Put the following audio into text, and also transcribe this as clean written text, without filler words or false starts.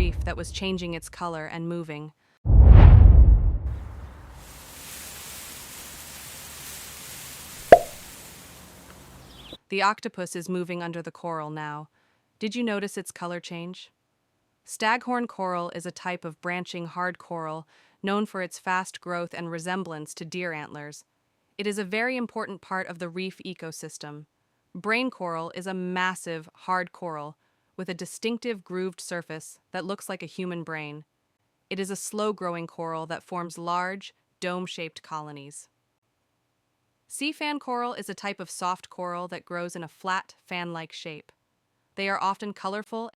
reef that was changing its color and moving. The octopus is moving under the coral now. Did you notice its color change? Staghorn coral is a type of branching hard coral known for its fast growth and resemblance to deer antlers. It is a very important part of the reef ecosystem. Brain coral is a massive, hard coral with a distinctive grooved surface that looks like a human brain. It is a slow-growing coral that forms large, dome-shaped colonies. Sea fan coral is a type of soft coral that grows in a flat, fan-like shape. They are often colorful